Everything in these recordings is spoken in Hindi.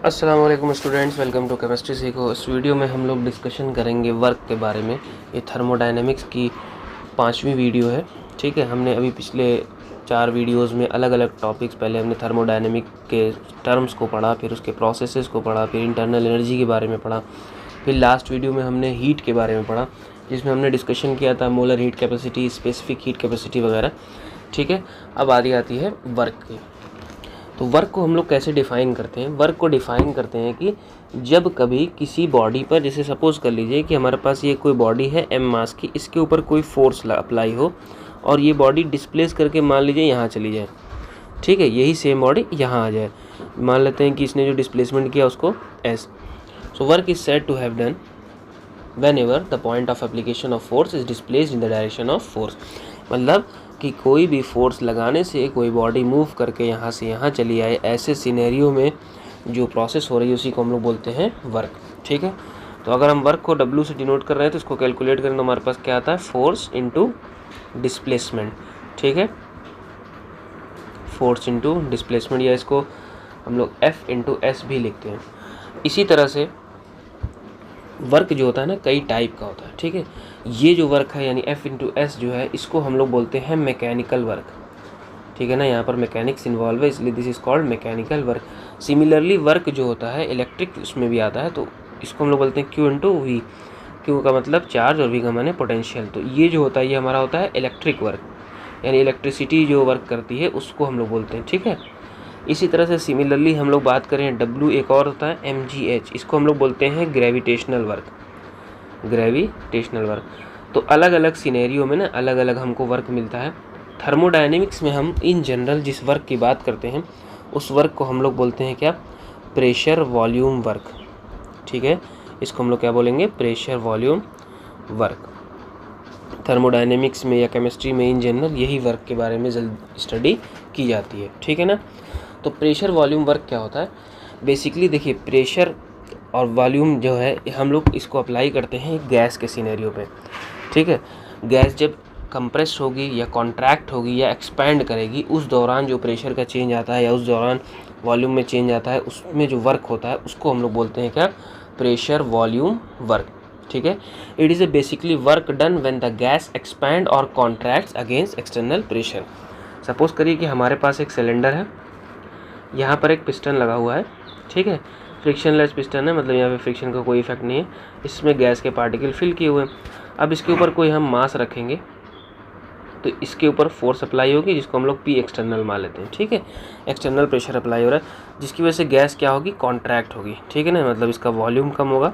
अस्सलाम वालेकुम स्टूडेंट्स, वेलकम टू केमिस्ट्री सीखो। इस वीडियो में हम लोग डिस्कशन करेंगे वर्क के बारे में। ये थर्मोडायनेमिक्स की 5वीं वीडियो है। ठीक है, हमने अभी पिछले 4 वीडियोस में अलग अलग टॉपिक्स, पहले हमने थर्मोडायनेमिक के टर्म्स को पढ़ा, फिर उसके प्रोसेसेस को पढ़ा, फिर इंटरनल एनर्जी के बारे में पढ़ा, फिर लास्ट वीडियो में हमने हीट के बारे में पढ़ा, जिसमें हमने डिस्कशन किया था molar heat capacity, specific heat capacity वगैरह। ठीक है, अब आती है वर्क की। तो वर्क को हम लोग कैसे डिफ़ाइन करते हैं? वर्क को डिफ़ाइन करते हैं कि जब कभी किसी बॉडी पर, जैसे सपोज़ कर लीजिए कि हमारे पास ये कोई बॉडी है m मास की, इसके ऊपर कोई फोर्स अप्लाई हो और ये बॉडी डिस्प्लेस करके मान लीजिए यहाँ चली जाए। ठीक है, यही सेम बॉडी यहाँ आ जाए। मान लेते हैं कि इसने जो डिस्प्लेसमेंट किया उसको s। So work is said to have done whenever the point of application of force is displaced in the direction of force। मतलब कि कोई भी फोर्स लगाने से कोई बॉडी मूव करके यहाँ से यहाँ चली आए, ऐसे सिनेरियो में जो प्रोसेस हो रही है उसी को हम लोग बोलते हैं वर्क। ठीक है, तो अगर हम वर्क को W से डिनोट कर रहे हैं तो इसको कैलकुलेट करें तो हमारे पास क्या आता है? Force into displacement. ठीक है, फोर्स इंटू डिस्प्लेसमेंट, या इसको हम लोग F इंटू S भी लिखते हैं। इसी तरह से वर्क जो होता है ना, कई टाइप का होता है। ठीक है, ये जो वर्क है यानी F इंटू एस जो है, इसको हम लोग बोलते हैं मैकेनिकल वर्क। ठीक है ना, यहाँ पर मैकेनिक्स इन्वॉल्व है, इसलिए this is called mechanical work. Similarly work जो होता है इलेक्ट्रिक, उसमें भी आता है, तो इसको हम लोग बोलते हैं Q इंटू वी। Q का मतलब चार्ज और V का माने पोटेंशियल। तो ये जो होता है ये हमारा होता है इलेक्ट्रिक वर्क, यानी इलेक्ट्रिसिटी जो वर्क करती है उसको हम लोग बोलते हैं। ठीक है, इसी तरह से सिमिलरली हम लोग बात करें W, एक और होता है mgh, इसको हम लोग बोलते हैं ग्रेविटेशनल वर्क। Gravitational work. तो अलग अलग सिनेरियो में ना अलग अलग हमको वर्क मिलता है। थर्मोडायनेमिक्स में हम इन जनरल जिस वर्क की बात करते हैं उस वर्क को हम लोग बोलते हैं क्या? Pressure volume work. ठीक है, इसको हम लोग क्या बोलेंगे? Pressure volume work. थर्मोडायनेमिक्स में या केमिस्ट्री में इन जनरल यही वर्क के बारे में स्टडी की जाती है। ठीक है ना, तो प्रेशर वॉल्यूम वर्क क्या होता है? बेसिकली देखिए, प्रेशर और वॉल्यूम जो है हम लोग इसको अप्लाई करते हैं गैस के सिनेरियो पे। ठीक है, गैस जब कंप्रेस होगी या कॉन्ट्रैक्ट होगी या एक्सपैंड करेगी, उस दौरान जो प्रेशर का चेंज आता है या उस दौरान वॉल्यूम में चेंज आता है, उसमें जो वर्क होता है उसको हम लोग बोलते हैं क्या? Pressure volume work. ठीक है, it is a basically work done when the gas expand और contracts against external pressure. Suppose करिए कि हमारे पास एक सिलेंडर है, यहाँ पर एक पिस्टन लगा हुआ है। ठीक है, फ्रिक्शनलेस पिस्टन है, मतलब यहाँ पे फ्रिक्शन का कोई इफेक्ट नहीं है, इसमें गैस के पार्टिकल फिल किए हुए हैं। अब इसके ऊपर कोई हम मास रखेंगे तो इसके ऊपर फोर्स अप्लाई होगी, जिसको हम लोग P एक्सटर्नल मान लेते हैं। ठीक है, एक्सटर्नल प्रेशर अप्लाई हो रहा है, जिसकी वजह से गैस क्या होगी? कॉन्ट्रैक्ट होगी। ठीक है ना, मतलब इसका वॉल्यूम कम होगा।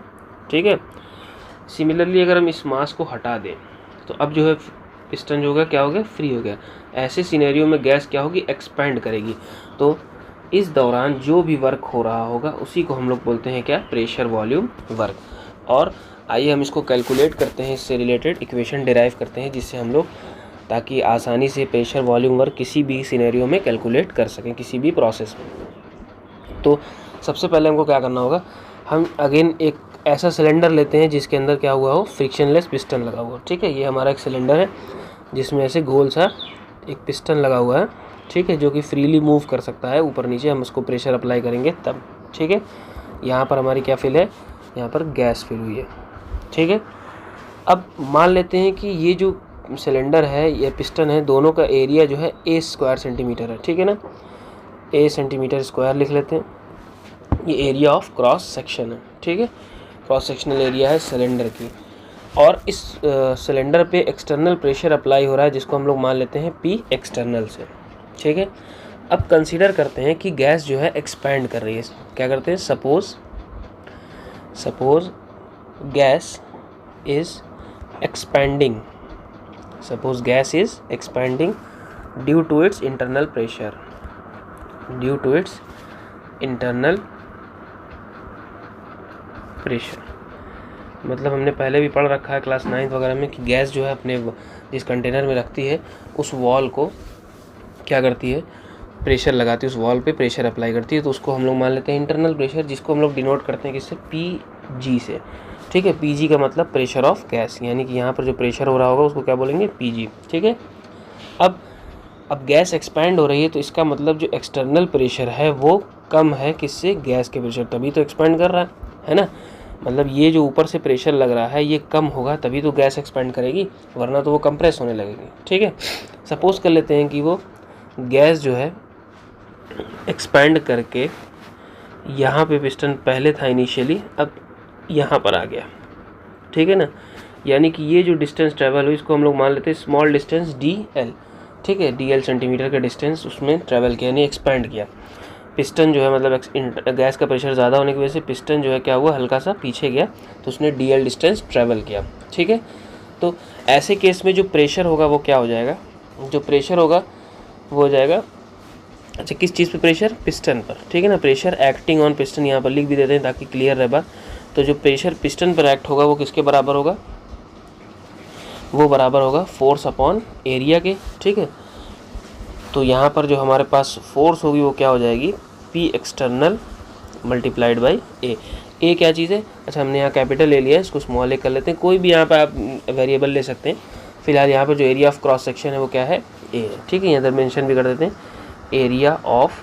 ठीक है, सिमिलरली अगर हम इस मास को हटा दें तो अब जो है पिस्टन जो होगा क्या हो गया? फ्री हो गया। ऐसे सिनेरियो में गैस क्या होगी? एक्सपैंड करेगी। तो इस दौरान जो भी वर्क हो रहा होगा उसी को हम लोग बोलते हैं क्या? Pressure volume work. और आइए हम इसको कैलकुलेट करते हैं, इससे रिलेटेड इक्वेशन डिराइव करते हैं, जिससे हम लोग ताकि आसानी से प्रेशर वॉल्यूम वर्क किसी भी सिनेरियो में कैलकुलेट कर सकें, किसी भी प्रोसेस में। तो सबसे पहले हमको क्या करना होगा? हम अगेन एक ऐसा सिलेंडर लेते हैं जिसके अंदर क्या हुआ हो? फ्रिक्शनलेस पिस्टन लगा हुआ। ठीक है, ये हमारा एक सिलेंडर है जिसमें ऐसे गोल सा एक पिस्टन लगा हुआ है। ठीक है, जो कि फ्रीली मूव कर सकता है ऊपर नीचे, हम उसको प्रेशर अप्लाई करेंगे तब। ठीक है, यहाँ पर हमारी क्या फिल है? यहाँ पर गैस फिल हुई है। ठीक है, अब मान लेते हैं कि ये जो सिलेंडर है, ये पिस्टन है, दोनों का एरिया जो है A स्क्वायर सेंटीमीटर है। ठीक है ना, A सेंटीमीटर स्क्वायर लिख लेते हैं, ये एरिया ऑफ क्रॉस सेक्शन है। ठीक है, क्रॉस सेक्शनल एरिया है सिलेंडर की, और इस सिलेंडर पे एक्सटर्नल प्रेशर अप्लाई हो रहा है, जिसको हम लोग मान लेते हैं P एक्सटर्नल से। ठीक है, अब कंसीडर करते हैं कि गैस जो है एक्सपैंड कर रही है। क्या करते हैं? Suppose gas is expanding, suppose gas is expanding due to its internal pressure, due to its internal pressure. मतलब हमने पहले भी पढ़ रखा है क्लास 9th वगैरह में कि गैस जो है अपने जिस कंटेनर में रखती है उस वॉल को क्या करती है? प्रेशर लगाती है, उस वॉल पे प्रेशर अप्लाई करती है। तो उसको हम लोग मान लेते हैं इंटरनल प्रेशर, जिसको हम लोग डिनोट करते हैं किससे? PG से। ठीक है, PG का मतलब प्रेशर ऑफ गैस, यानी कि यहाँ पर जो प्रेशर हो रहा होगा उसको क्या बोलेंगे? PG। ठीक है, अब अब गैस एक्सपैंड हो रही है तो इसका मतलब जो एक्सटर्नल प्रेशर है वो कम है किससे, गैस के प्रेशर, तभी तो एक्सपैंड कर रहा है ना। मतलब ये जो ऊपर से प्रेशर लग रहा है ये कम होगा तभी तो गैस एक्सपैंड करेगी, वरना तो वो कंप्रेस होने लगेगी। ठीक है, सपोज कर लेते हैं कि वो गैस जो है एक्सपैंड करके यहाँ पे पिस्टन पहले था इनिशियली, अब यहाँ पर आ गया। ठीक है ना, यानी कि ये जो डिस्टेंस ट्रैवल हुई इसको हम लोग मान लेते हैं स्मॉल डिस्टेंस DL। ठीक है, DL सेंटीमीटर का डिस्टेंस उसमें ट्रैवल किया यानी एक्सपैंड किया। पिस्टन जो है मतलब गैस का प्रेशर ज़्यादा होने की वजह से पिस्टन जो है क्या हुआ, हल्का सा पीछे गया तो उसने DL डिस्टेंस ट्रैवल किया। ठीक है, तो ऐसे केस में जो प्रेशर होगा वो क्या हो जाएगा, जो प्रेशर होगा वो हो जाएगा, अच्छा किस चीज़ पे प्रेशर, पिस्टन पर। ठीक है ना, प्रेशर एक्टिंग ऑन पिस्टन यहाँ पर लिख भी देते हैं ताकि क्लियर रहे बात। तो जो प्रेशर पिस्टन पर एक्ट होगा वो किसके बराबर होगा, वो बराबर होगा फोर्स अपॉन एरिया के। ठीक है, तो यहाँ पर जो हमारे पास फोर्स होगी वो क्या हो जाएगी, P एक्सटर्नल मल्टीप्लाइड बाई ए क्या चीज़ है, अच्छा हमने यहाँ कैपिटल ले लिया है, इसको स्मॉल ए कर लेते हैं, कोई भी यहाँ पर आप वेरिएबल ले सकते हैं। फिलहाल यहाँ पर जो एरिया ऑफ क्रॉस सेक्शन है वो क्या है, ए है। ठीक है, यहाँ पर मेंशन भी कर देते हैं, area of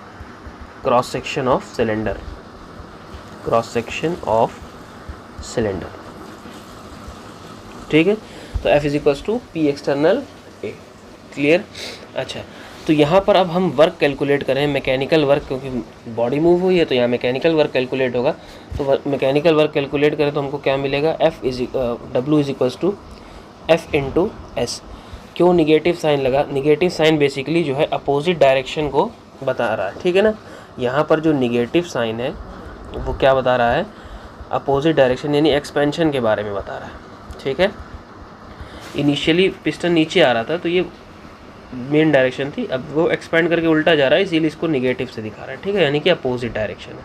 cross section of cylinder, cross section of cylinder. ठीक है, तो F is to P external A. Clear, अच्छा तो यहाँ पर अब हम वर्क कैलकुलेट करें, मैकेनिकल वर्क, क्योंकि बॉडी मूव हुई है तो यहाँ मैकेनिकल वर्क कैलकुलेट होगा। तो मैकेनिकल वर्क कैलकुलेट करें तो हमको क्या मिलेगा, W is equals to F into S. क्यों निगेटिव साइन लगा, निगेटिव साइन बेसिकली जो है अपोजिट डायरेक्शन को बता रहा है। ठीक है ना, यहाँ पर जो निगेटिव साइन है वो क्या बता रहा है, अपोजिट डायरेक्शन यानी एक्सपेंशन के बारे में बता रहा है। ठीक है, इनिशियली पिस्टन नीचे आ रहा था तो ये मेन डायरेक्शन थी, अब वो एक्सपेंड करके उल्टा जा रहा है इसीलिए इसको निगेटिव से दिखा रहा है। ठीक है, यानी कि अपोजिट डायरेक्शन है,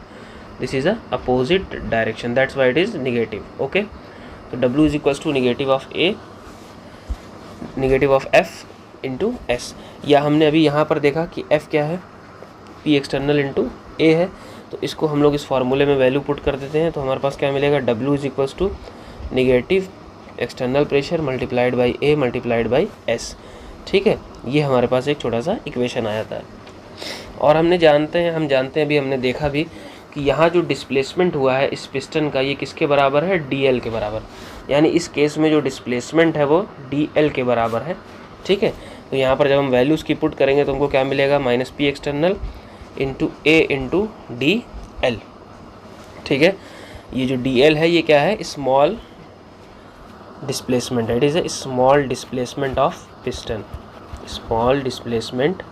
this is a opposite direction, that's why it is negative. Okay, तो W is equals to negative of A, negative of F into S. या हमने अभी यहाँ पर देखा कि F क्या है, P एक्सटर्नल इंटू ए है, तो इसको हम लोग इस फार्मूले में वैल्यू पुट कर देते हैं तो हमारे पास क्या मिलेगा, W is equals to negative external pressure multiplied by A multiplied by S. ठीक है, ये हमारे पास एक छोटा सा इक्वेशन आया था। और हम जानते हैं अभी हमने देखा भी कि यहाँ जो डिस्प्लेसमेंट हुआ है इस पिस्टन का ये किसके बराबर है, DL के बराबर, यानी इस केस में जो डिस्प्लेसमेंट है वो DL के बराबर है। ठीक है, तो यहाँ पर जब हम वैल्यूज़ की पुट करेंगे तो हमको क्या मिलेगा, माइनस P एक्सटर्नल इंटू ए इंटू DL। ठीक है, ये जो DL है ये क्या है, स्मॉल डिस्प्लेसमेंट है, it is A small displacement of piston, small displacement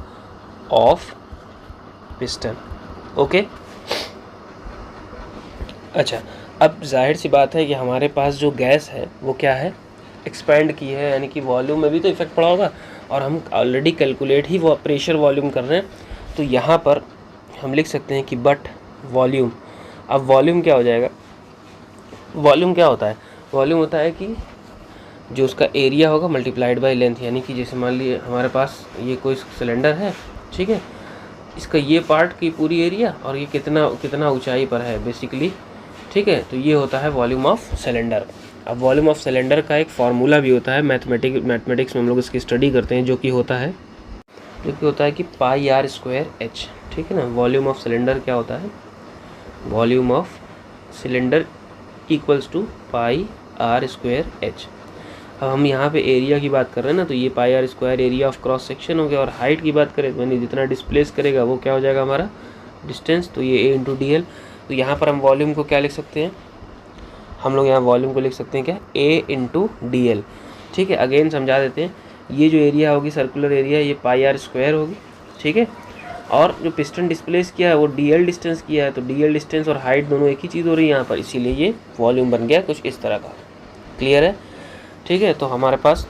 of piston. Okay, अच्छा अब जाहिर सी बात है कि हमारे पास जो गैस है वो क्या है, एक्सपैंड की है, यानी कि वॉल्यूम में भी तो इफेक्ट पड़ा होगा, और हम ऑलरेडी कैलकुलेट ही वो प्रेशर वॉल्यूम कर रहे हैं, तो यहाँ पर हम लिख सकते हैं कि बट वॉल्यूम। अब वॉल्यूम क्या हो जाएगा, वॉल्यूम क्या होता है, वॉल्यूम होता है कि जो उसका एरिया होगा मल्टीप्लाइड बाय लेंथ, यानी कि जैसे मान लीजिए हमारे पास ये कोई सिलेंडर है। ठीक है, इसका ये पार्ट की पूरी एरिया और ये कितना ऊंचाई पर है बेसिकली। ठीक है, तो ये होता है वॉल्यूम ऑफ सिलेंडर। अब वॉल्यूम ऑफ सिलेंडर का एक फार्मूला भी होता है, मैथमेटिक्स में हम लोग इसकी स्टडी करते हैं, जो कि होता है कि पाई आर स्क्वायर एच। ठीक है ना, वॉल्यूम ऑफ सिलेंडर क्या होता है, volume of cylinder equals to pi R square H. अब हम यहाँ पे एरिया की बात कर रहे हैं ना, तो ये pi R square area of cross section हो गया, और हाइट की बात करें तो यानी जितना डिस्प्लेस करेगा वो क्या हो जाएगा हमारा डिस्टेंस, तो ये ए इंटू DL। तो यहाँ पर हम वॉल्यूम को क्या लिख सकते हैं, हम लोग यहाँ वॉल्यूम को लिख सकते हैं क्या, ए इंटू DL। ठीक है, अगेन समझा देते हैं, ये जो एरिया होगी सर्कुलर एरिया ये पाई आर स्क्वायर होगी। ठीक है, और जो पिस्टन डिस्प्लेस किया है वो DL डिस्टेंस किया है, तो DL डिस्टेंस और हाइट दोनों एक ही चीज़ हो रही है यहाँ पर, इसीलिए ये वॉल्यूम बन गया कुछ इस तरह का। क्लियर है, ठीक है, तो हमारे पास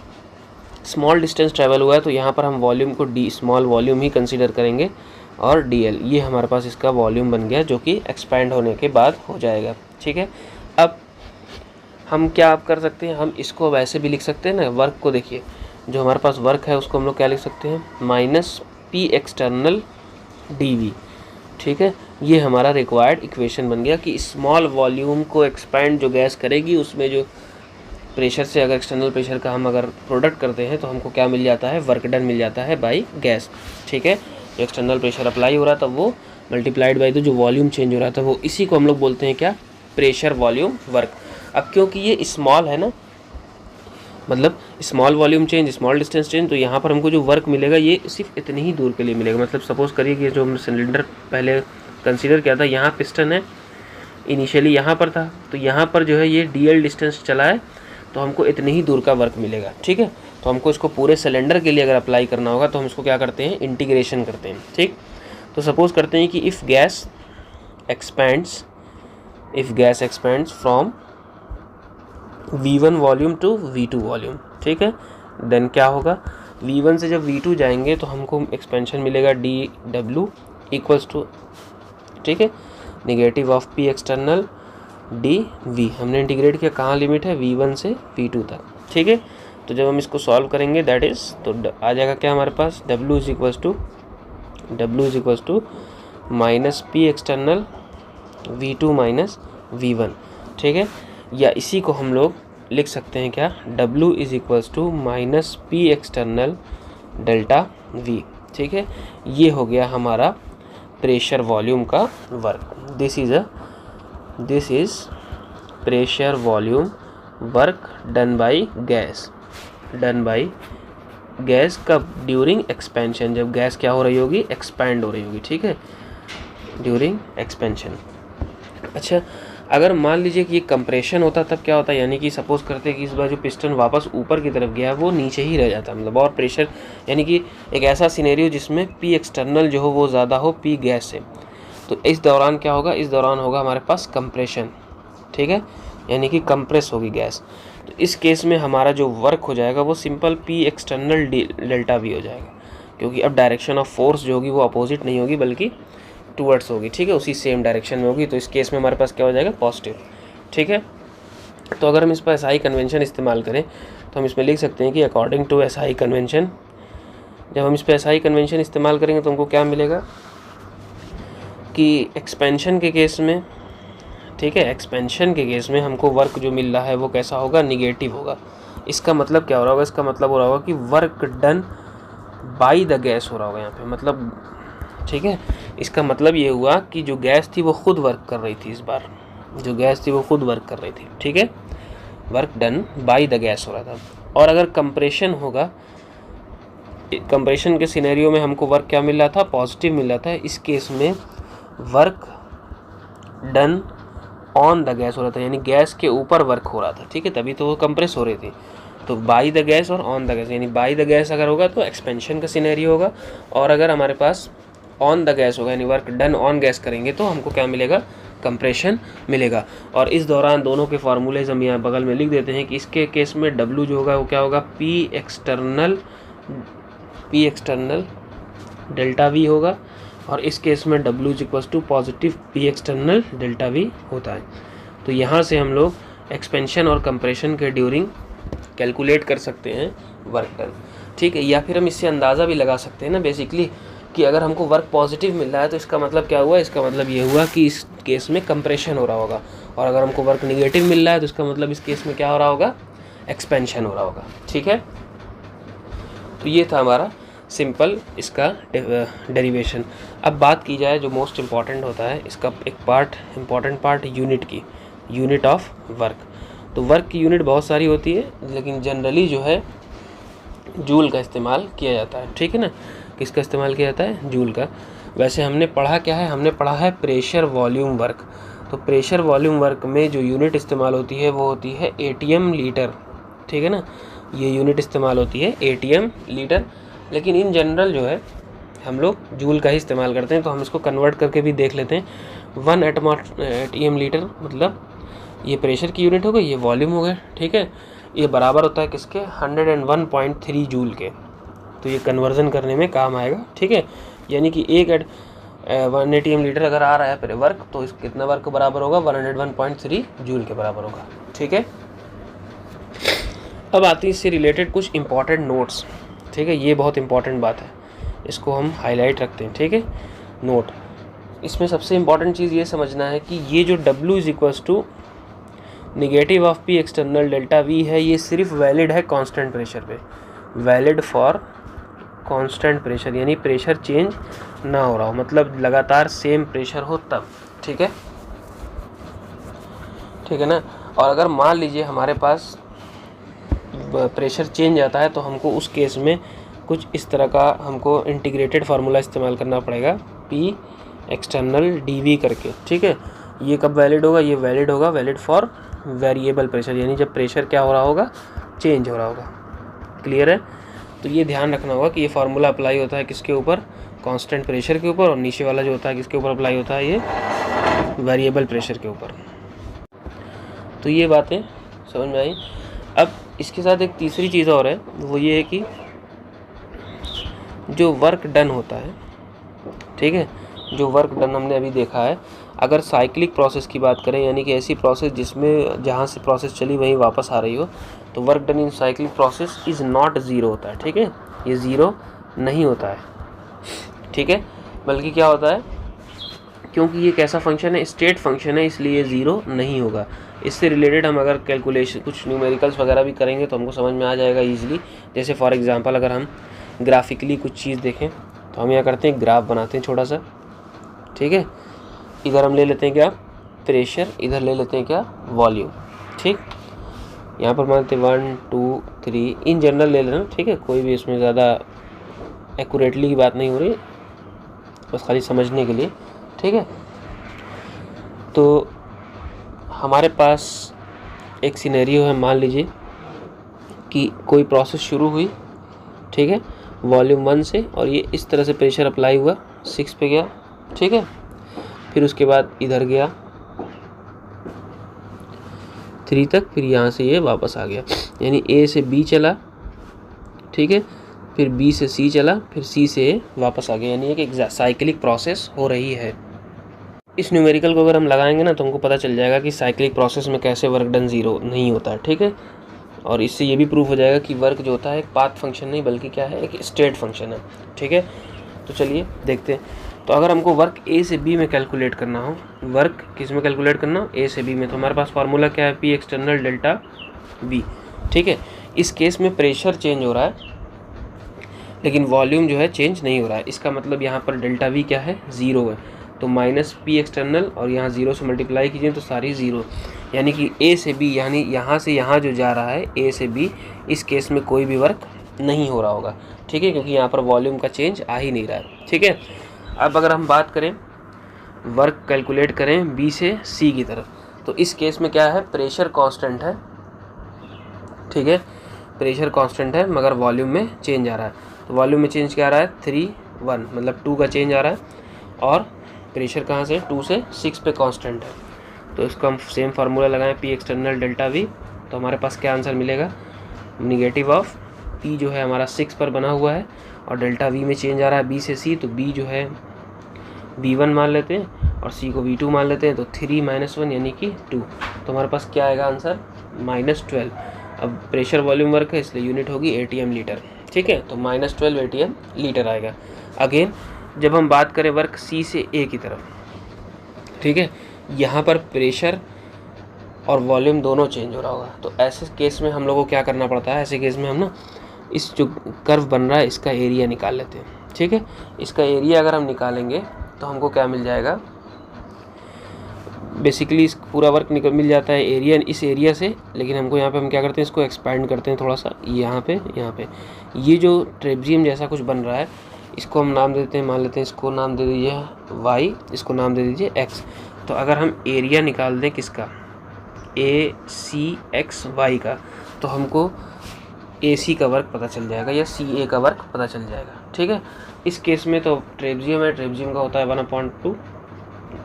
स्मॉल डिस्टेंस ट्रैवल हुआ है तो यहाँ पर हम वॉल्यूम को स्मॉल वॉल्यूम ही कंसीडर करेंगे, और DL ये हमारे पास इसका वॉल्यूम बन गया जो कि एक्सपैंड होने के बाद हो जाएगा। ठीक है, अब हम क्या कर सकते हैं, हम इसको वैसे भी लिख सकते हैं ना, वर्क को देखिए, जो हमारे पास वर्क है उसको हम लोग क्या लिख सकते हैं, माइनस P एक्सटर्नल DV। ठीक है, ये हमारा रिक्वायर्ड इक्वेशन बन गया कि स्मॉल वॉल्यूम को एक्सपैंड जो गैस करेगी उसमें जो प्रेशर से अगर एक्सटर्नल प्रेशर का हम अगर प्रोडक्ट करते हैं तो हमको क्या मिल जाता है, वर्क डन मिल जाता है बाई गैस। ठीक है, जो एक्सटर्नल प्रेशर अप्लाई हो रहा था वो मल्टीप्लाइड बाई जो वॉल्यूम चेंज हो रहा था वो, इसी को हम लोग बोलते हैं क्या, प्रेशर वॉल्यूम वर्क। अब क्योंकि ये स्मॉल है ना, मतलब small volume change small distance change, तो यहाँ पर हमको जो वर्क मिलेगा ये सिर्फ इतनी ही दूर के लिए मिलेगा। मतलब सपोज़ करिए कि जो हमने सिलेंडर पहले कंसीडर किया था, यहाँ पिस्टन है, इनिशियली यहाँ पर था, तो यहाँ पर जो है ये DL डिस्टेंस चला है, तो हमको इतनी ही दूर का वर्क मिलेगा। ठीक है, तो हमको इसको पूरे सिलेंडर के लिए अगर अप्लाई करना होगा तो हम इसको क्या करते हैं, इंटीग्रेशन करते हैं। ठीक, तो सपोज़ करते हैं कि if gas expands from V1 volume to V2 volume. ठीक है, देन क्या होगा, V1 से जब V2 जाएंगे तो हमको एक्सपेंशन मिलेगा dW इक्वल्स टू, ठीक है, negative of P external dV। हमने इंटीग्रेट किया, कहाँ लिमिट है, V1 से V2 तक। ठीक है, तो जब हम इसको सॉल्व करेंगे दैट इज़, तो आ जाएगा क्या हमारे पास, W is equals to minus P external V2 minus V1। ठीक है, या इसी को हम लोग लिख सकते हैं क्या, W is equals to minus P external delta V। ठीक है, ये हो गया हमारा प्रेशर वॉल्यूम का work. This is pressure volume work done by gas कब, ड्यूरिंग एक्सपेंशन, जब गैस क्या हो रही होगी, एक्सपैंड हो रही होगी। ठीक है, ड्यूरिंग एक्सपेंशन। अच्छा, अगर मान लीजिए कि ये कंप्रेशन होता तब क्या होता है, यानी कि सपोज़ करते हैं कि इस बार जो पिस्टन वापस ऊपर की तरफ गया वो नीचे ही रह जाता, मतलब और प्रेशर, यानी कि एक ऐसा सिनेरियो जिसमें P एक्सटर्नल जो हो वो ज़्यादा हो P गैस से, तो इस दौरान क्या होगा, इस दौरान होगा हमारे पास कंप्रेशन। ठीक है, यानी कि कंप्रेस होगी गैस। तो इस केस में हमारा जो वर्क हो जाएगा वो simple P external delta V हो जाएगा, क्योंकि अब डायरेक्शन ऑफ फोर्स जो होगी वो अपोजिट नहीं होगी बल्कि टूवर्ड्स होगी। ठीक है, उसी सेम डायरेक्शन में होगी, तो इस केस में हमारे पास क्या हो जाएगा, पॉजिटिव। ठीक है, तो अगर हम इस पर SI कन्वेंशन इस्तेमाल करें तो हम इसमें लिख सकते हैं कि अकॉर्डिंग टू SI कन्वेंशन, जब हम इस पर SI कन्वेंशन इस्तेमाल करेंगे तो हमको क्या मिलेगा कि एक्सपेंशन के केस में, ठीक है, एक्सपेंशन के केस में हमको वर्क जो मिल रहा है वो कैसा होगा, निगेटिव होगा। इसका मतलब क्या हो रहा होगा, इसका मतलब हो रहा होगा कि work done by the gas हो रहा होगा यहाँ पे, मतलब, ठीक है, इसका मतलब ये हुआ कि जो गैस थी वो खुद वर्क कर रही थी, इस बार जो गैस थी वो खुद वर्क कर रही थी। ठीक है, work done by the gas हो रहा था। और अगर कंप्रेशन होगा, कंप्रेशन के सिनेरियो में हमको वर्क क्या मिल रहा था, पॉजिटिव मिल रहा था। इस केस में work done on the gas हो रहा था, यानी गैस के ऊपर वर्क हो रहा था। ठीक है, तभी तो वो कंप्रेस हो रही थी। तो बाय द गैस और ऑन द गैस, यानी बाय द गैस अगर होगा तो एक्सपेंशन का सिनेरियो होगा, और अगर हमारे पास ऑन द गैस होगा यानी वर्क डन ऑन गैस करेंगे तो हमको क्या मिलेगा, कंप्रेशन मिलेगा। और इस दौरान दोनों के फार्मूलेज हम यहाँ बगल में लिख देते हैं कि इसके केस में W जो होगा वो क्या होगा, P एक्सटर्नल डेल्टा V होगा, और इस केस में W is equals to positive P external delta V होता है। तो यहाँ से हम लोग एक्सपेंशन और कंप्रेशन के ड्यूरिंग कैलकुलेट कर सकते हैं वर्क डन। ठीक है, या फिर हम इससे अंदाज़ा भी लगा सकते हैं ना बेसिकली कि अगर हमको वर्क पॉजिटिव मिल रहा है तो इसका मतलब क्या हुआ, इसका मतलब ये हुआ कि इस केस में कंप्रेशन हो रहा होगा, और अगर हमको वर्क निगेटिव मिल रहा है तो इसका मतलब इस केस में क्या हो रहा होगा, एक्सपेंशन हो रहा होगा। ठीक है, तो ये था हमारा सिंपल इसका डेरिवेशन। अब बात की जाए जो मोस्ट इम्पॉर्टेंट होता है इसका एक पार्ट, इम्पॉर्टेंट पार्ट यूनिट की, यूनिट ऑफ वर्क। तो वर्क की यूनिट बहुत सारी होती है, लेकिन जनरली जो है जूल का इस्तेमाल किया जाता है। ठीक है ना, किसका इस्तेमाल किया जाता है, जूल का। वैसे हमने पढ़ा क्या है, हमने पढ़ा है प्रेशर वॉल्यूम वर्क। तो प्रेशर वॉल्यूम वर्क में जो यूनिट इस्तेमाल होती है वो होती है ATM लीटर। ठीक है ना, ये यूनिट इस्तेमाल होती है ATM लीटर, लेकिन इन जनरल जो है हम लोग जूल का ही इस्तेमाल करते हैं। तो हम इसको कन्वर्ट करके भी देख लेते हैं। 1 ATM लीटर मतलब ये प्रेशर की यूनिट हो गई, ये वॉल्यूम हो गया। ठीक है, ये बराबर होता है किसके, 101.3 जूल के। तो ये कन्वर्जन करने में काम आएगा। ठीक है, यानी कि 1 ATM लीटर अगर आ रहा है फिर वर्क, तो इस कितना वर्क बराबर होगा, 101.3 जूल के बराबर होगा। ठीक है, अब आती है इससे रिलेटेड कुछ इंपॉर्टेंट नोट्स। ठीक है, ये बहुत इंपॉर्टेंट बात है, इसको हम हाईलाइट रखते हैं। ठीक है, नोट, इसमें सबसे इम्पॉर्टेंट चीज़ ये समझना है कि ये जो W is equals to negative of P external delta V है, ये सिर्फ वैलिड है कांस्टेंट प्रेशर पे, वैलिड फॉर कांस्टेंट प्रेशर, यानी प्रेशर चेंज ना हो रहा हो, मतलब लगातार सेम प्रेशर हो तब। ठीक है, ठीक है ना। और अगर मान लीजिए हमारे पास प्रेशर चेंज आता है तो हमको उस केस में कुछ इस तरह का हमको इंटीग्रेटेड फार्मूला इस्तेमाल करना पड़ेगा, पी एक्सटर्नल डी वी करके। ठीक है, ये कब वैलिड होगा, ये वैलिड होगा वैलिड फॉर वेरिएबल प्रेशर, यानी जब प्रेशर क्या हो रहा होगा, चेंज हो रहा होगा। क्लियर है। तो ये ध्यान रखना होगा कि ये फार्मूला अप्लाई होता है किसके ऊपर, कांस्टेंट प्रेशर के ऊपर, और नीचे वाला जो होता है किसके ऊपर अप्लाई होता है, ये वेरिएबल प्रेशर के ऊपर। तो ये बातें समझ में आई। अब इसके साथ एक तीसरी चीज़ और है, वो ये है कि जो वर्क डन होता है, ठीक है, जो वर्क डन हमने अभी देखा है, अगर साइक्लिक प्रोसेस की बात करें, यानी कि ऐसी प्रोसेस जिसमें जहाँ से प्रोसेस चली वहीं वापस आ रही हो, तो work done in cyclic process is not zero होता है। ठीक है, ये ज़ीरो नहीं होता है। ठीक है, बल्कि क्या होता है, क्योंकि ये कैसा फंक्शन है, स्टेट फंक्शन है, इसलिए ये ज़ीरो नहीं होगा। इससे रिलेटेड हम अगर कैलकुलेशन कुछ न्यूमेरिकल्स वगैरह भी करेंगे तो हमको समझ में आ जाएगा ईजिली। जैसे फॉर एग्जांपल अगर हम ग्राफिकली कुछ चीज़ देखें तो हम यहाँ करते हैं, ग्राफ बनाते हैं छोटा सा। ठीक है, इधर हम ले लेते हैं क्या, प्रेशर, इधर ले लेते हैं क्या, वॉल्यूम। ठीक, यहाँ पर मानते हैं 1 2 3 इन जनरल ले लेना। ठीक है, कोई भी इसमें ज़्यादा एक्यूरेटली की बात नहीं हो रही, बस खाली समझने के लिए। ठीक है, तो हमारे पास एक सिनेरियो है, मान लीजिए कि कोई प्रोसेस शुरू हुई, ठीक है, वॉल्यूम 1 से, और ये इस तरह से प्रेशर अप्लाई हुआ 6 पे गया। ठीक है, फिर उसके बाद इधर गया 3 तक, फिर यहाँ से ये वापस आ गया, यानी ए से बी चला, ठीक है, फिर बी से सी चला, फिर सी से वापस आ गया, यानी एक साइक्लिक प्रोसेस हो रही है। इस न्यूमेरिकल को अगर हम लगाएंगे ना तो हमको पता चल जाएगा कि साइक्लिक प्रोसेस में कैसे वर्क डन ज़ीरो नहीं होता है। ठीक है, और इससे ये भी प्रूफ हो जाएगा कि वर्क जो होता है एक पाथ फंक्शन नहीं बल्कि क्या है, एक स्टेट फंक्शन है। ठीक है, तो चलिए देखते हैं। तो अगर हमको वर्क ए से बी में कैलकुलेट करना हो, वर्क किस में कैलकुलेट करना हो, ए से बी में, तो हमारे पास फार्मूला क्या है, पी एक्सटर्नल डेल्टा बी। ठीक है, इस केस में प्रेशर चेंज हो रहा है लेकिन वॉल्यूम जो है चेंज नहीं हो रहा है। इसका मतलब यहाँ पर डेल्टा वी क्या है, ज़ीरो है, तो माइनस पी एक्सटर्नल और यहाँ ज़ीरो से मल्टीप्लाई कीजिए तो सारी ज़ीरो, यानी कि ए से बी, यानी यहाँ से यहाँ जो जा रहा है ए से बी, इस केस में कोई भी वर्क नहीं हो रहा होगा। ठीक है, क्योंकि यहाँ पर वॉल्यूम का चेंज आ ही नहीं रहा है। ठीक है, अब अगर हम बात करें वर्क कैलकुलेट करें बी से सी की तरफ, तो इस केस में क्या है, प्रेशर कांस्टेंट है। ठीक है, प्रेशर कांस्टेंट है मगर वॉल्यूम में चेंज आ रहा है। तो वॉल्यूम में चेंज क्या आ रहा है, 3 1, मतलब 2 का चेंज आ रहा है, और प्रेशर कहाँ से, 2 से 6 पे कांस्टेंट है। तो इसको हम सेम फार्मूला लगाएं, पी एक्सटर्नल डेल्टा वी, तो हमारे पास क्या आंसर मिलेगा, निगेटिव ऑफ पी जो है हमारा 6 पर बना हुआ है और डेल्टा वी में चेंज आ रहा है बी से सी, तो बी जो है B1 मान लेते हैं और सी को B2 मान लेते हैं, तो 3 - 1 यानी कि 2। तो हमारे पास क्या आएगा आंसर, -12। अब प्रेशर वॉल्यूम वर्क है इसलिए यूनिट होगी ATM लीटर। ठीक है, तो -12 ATM लीटर आएगा। अगेन जब हम बात करें वर्क सी से ए की तरफ, ठीक है, यहाँ पर प्रेशर और वॉल्यूम दोनों चेंज हो रहा होगा, तो ऐसे केस में हम लोगों को क्या करना पड़ता है, ऐसे केस में हम ना इस जो कर्व बन रहा है इसका एरिया निकाल लेते हैं। ठीक है, इसका एरिया अगर हम निकालेंगे तो हमको क्या मिल जाएगा, बेसिकली इस पूरा वर्क मिल जाता है एरिया, इस एरिया से, लेकिन हमको यहाँ पे हम क्या करते हैं, इसको एक्सपैंड करते हैं थोड़ा सा, यहाँ पे ये जो ट्रेपजियम जैसा कुछ बन रहा है इसको हम नाम देते हैं, मान लेते हैं इसको नाम दे दीजिए y, इसको नाम दे दीजिए x। तो अगर हम एरिया निकाल दें किसका, ACXY का, तो हमको AC का वर्क पता चल जाएगा या CA का वर्क पता चल जाएगा। ठीक है, इस केस में तो ट्रेपजियम है, ट्रेपजियम का होता है 1/2,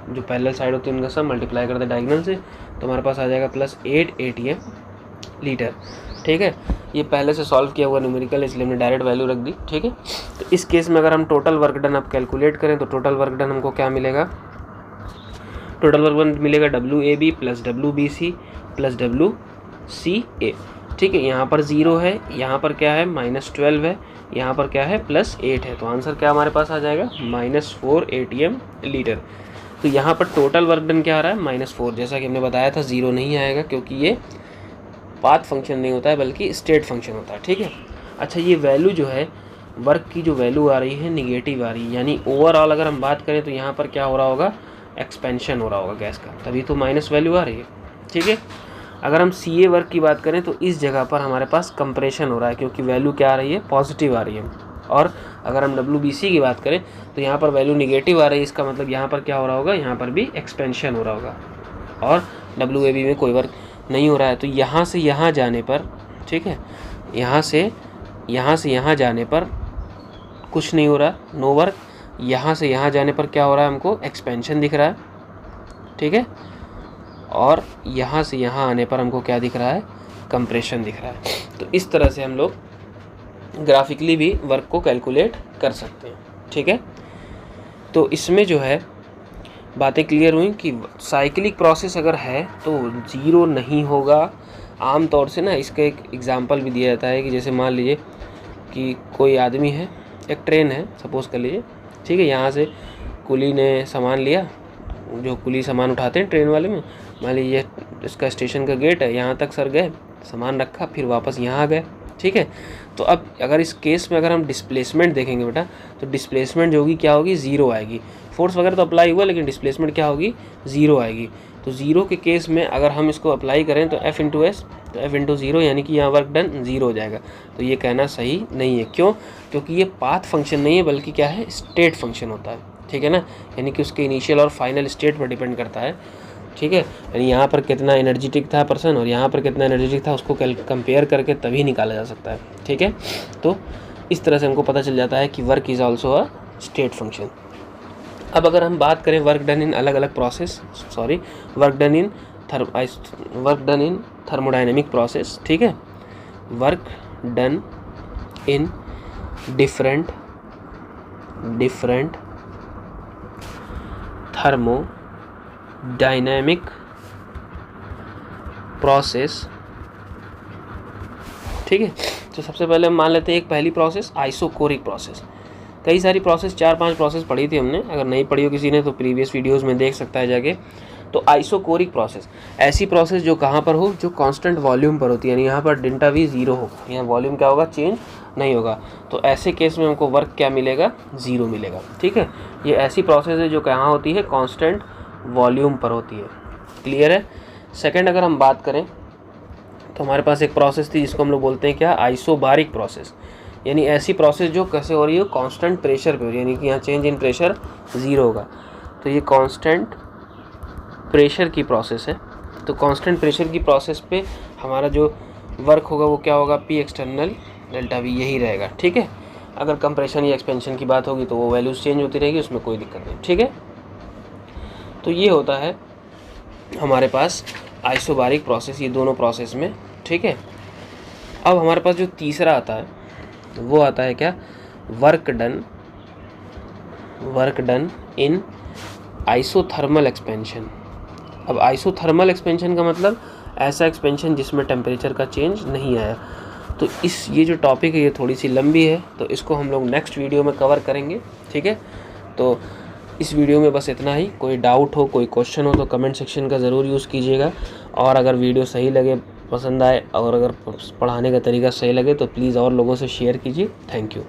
जो पैरेलल साइड होती है उनका सब मल्टीप्लाई करते हैं डायगोनल से, तो हमारे पास आ जाएगा +8 ATM लीटर। ठीक है, ये पहले से सॉल्व किया हुआ न्यूमेरिकल इसलिए हमने डायरेक्ट वैल्यू रख दी। ठीक है, तो इस केस में अगर हम टोटल वर्क डन अब कैलकुलेट करें तो टोटल वर्क डन हमको क्या मिलेगा, टोटल वर्क डन मिलेगा WAB + WBC + WCA। ठीक है, यहाँ पर 0 है, यहाँ पर क्या है -12 है, यहाँ पर क्या है +8 है, तो आंसर क्या हमारे पास आ जाएगा -4 ATM लीटर। तो यहाँ पर टोटल वर्क डन क्या आ रहा है -4, जैसा कि हमने बताया था 0 नहीं आएगा क्योंकि ये पाथ फंक्शन नहीं होता है बल्कि स्टेट फंक्शन होता है, ठीक है। अच्छा, ये वैल्यू जो है वर्क की जो वैल्यू आ रही है निगेटिव आ रही है, यानी ओवरऑल अगर हम बात करें तो यहाँ पर क्या हो रहा होगा, एक्सपेंशन हो रहा होगा गैस का, तभी तो माइनस वैल्यू आ रही है, ठीक है। अगर हम CA वर्क की बात करें तो इस जगह पर हमारे पास कंप्रेशन हो रहा है क्योंकि वैल्यू क्या आ रही है, पॉजिटिव आ रही है। और अगर हम WBC की बात करें तो यहाँ पर वैल्यू निगेटिव आ रही है, इसका मतलब यहाँ पर क्या हो रहा होगा, यहाँ पर भी एक्सपेंशन हो रहा होगा और WAB में कोई वर्क नहीं हो रहा है। तो यहाँ से यहाँ जाने पर, ठीक है, यहाँ से यहाँ जाने पर कुछ नहीं हो रहा, नो वर्क। यहाँ से यहाँ जाने पर क्या हो रहा है, हमको एक्सपेंशन दिख रहा है, ठीक है। और यहाँ से यहाँ आने पर हमको क्या दिख रहा है, कंप्रेशन दिख रहा है। तो इस तरह से हम लोग ग्राफिकली भी वर्क को कैलकुलेट कर सकते हैं, ठीक है। तो इसमें जो है बातें क्लियर हुई कि साइक्लिक प्रोसेस अगर है तो 0 नहीं होगा। आम तौर से ना इसका एक एग्जांपल भी दिया जाता है कि जैसे मान लीजिए कि कोई आदमी है, एक ट्रेन है सपोज़ कर लीजिए, ठीक है। यहाँ से कुली ने सामान लिया, जो कुली सामान उठाते हैं ट्रेन वाले में, मान लीजिए इसका स्टेशन का गेट है, यहाँ तक सर गए, सामान रखा, फिर वापस यहाँ आ गए, ठीक है। तो अब अगर इस केस में अगर हम डिस्प्लेसमेंट देखेंगे बेटा, तो डिस्प्लेसमेंट जो होगी क्या होगी, 0 आएगी। फोर्स वगैरह तो अप्लाई हुआ लेकिन डिस्प्लेसमेंट क्या होगी, 0 आएगी। तो 0 के केस में अगर हम इसको अप्लाई करें तो F इंटू S, तो F इंटू 0 यानी कि यहाँ वर्क डन 0 हो जाएगा। तो ये कहना सही नहीं है, क्यों, क्योंकि ये पाथ फंक्शन नहीं है बल्कि क्या है, स्टेट फंक्शन होता है, ठीक है ना। यानी कि उसके इनिशियल और फाइनल स्टेट पर डिपेंड करता है, ठीक है। यानी यहाँ पर कितना एनर्जेटिक था पर्सन और यहाँ पर कितना एनर्जेटिक था, उसको कंपेयर करके तभी निकाला जा सकता है, ठीक है। तो इस तरह से हमको पता चल जाता है कि work is also a state function. अब अगर हम बात करें वर्क डन इन अलग अलग process, work done in thermodynamic process, ठीक है। Work done in different thermodynamic process, ठीक है। तो सबसे पहले हम मान लेते हैं एक पहली प्रोसेस आइसोकोरिक प्रोसेस। कई सारी प्रोसेस, 4-5 प्रोसेस पढ़ी थी हमने, अगर नहीं पढ़ी हो किसी ने तो प्रीवियस वीडियोस में देख सकता है जाके। तो आइसोकोरिक प्रोसेस ऐसी प्रोसेस जो कहाँ पर हो, जो कांस्टेंट वॉल्यूम पर होती है, यानी यहाँ पर डेल्टा V 0 होगा, यहाँ वॉल्यूम क्या होगा, चेंज नहीं होगा। तो ऐसे केस में हमको वर्क क्या मिलेगा, 0 मिलेगा, ठीक है। ये ऐसी प्रोसेस है जो कहाँ होती है, कांस्टेंट वॉल्यूम पर होती है, क्लियर है। सेकेंड अगर हम बात करें तो हमारे पास एक प्रोसेस थी जिसको हम लोग बोलते हैं क्या, आइसोबारिक प्रोसेस, यानी ऐसी प्रोसेस जो कैसे हो रही है, कांस्टेंट प्रेशर पे हो रही है, यानी कि यहाँ चेंज इन प्रेशर 0 होगा। तो ये कांस्टेंट प्रेशर की प्रोसेस है। तो कांस्टेंट प्रेशर की प्रोसेस पे हमारा जो वर्क होगा वो क्या होगा, P एक्सटर्नल डेल्टा V यही रहेगा, ठीक है। अगर कंप्रेशन या एक्सपेंशन की बात होगी तो वो वैल्यूज़ चेंज होती रहेगी, उसमें कोई दिक्कत नहीं, ठीक है। तो ये होता है हमारे पास आइसोबारिक प्रोसेस, ये दोनों प्रोसेस में, ठीक है। अब हमारे पास जो तीसरा आता है वो आता है क्या, work done in isothermal expansion. अब आइसोथर्मल एक्सपेंशन का मतलब ऐसा एक्सपेंशन जिसमें टेम्परेचर का चेंज नहीं आया। तो ये जो टॉपिक है ये थोड़ी सी लंबी है, तो इसको हम लोग नेक्स्ट वीडियो में कवर करेंगे, ठीक है। तो इस वीडियो में बस इतना ही। कोई डाउट हो, कोई क्वेश्चन हो तो कमेंट सेक्शन का ज़रूर यूज़ कीजिएगा। और अगर वीडियो सही लगे, पसंद आए और अगर पढ़ाने का तरीका सही लगे तो प्लीज़ और लोगों से शेयर कीजिए। Thank you.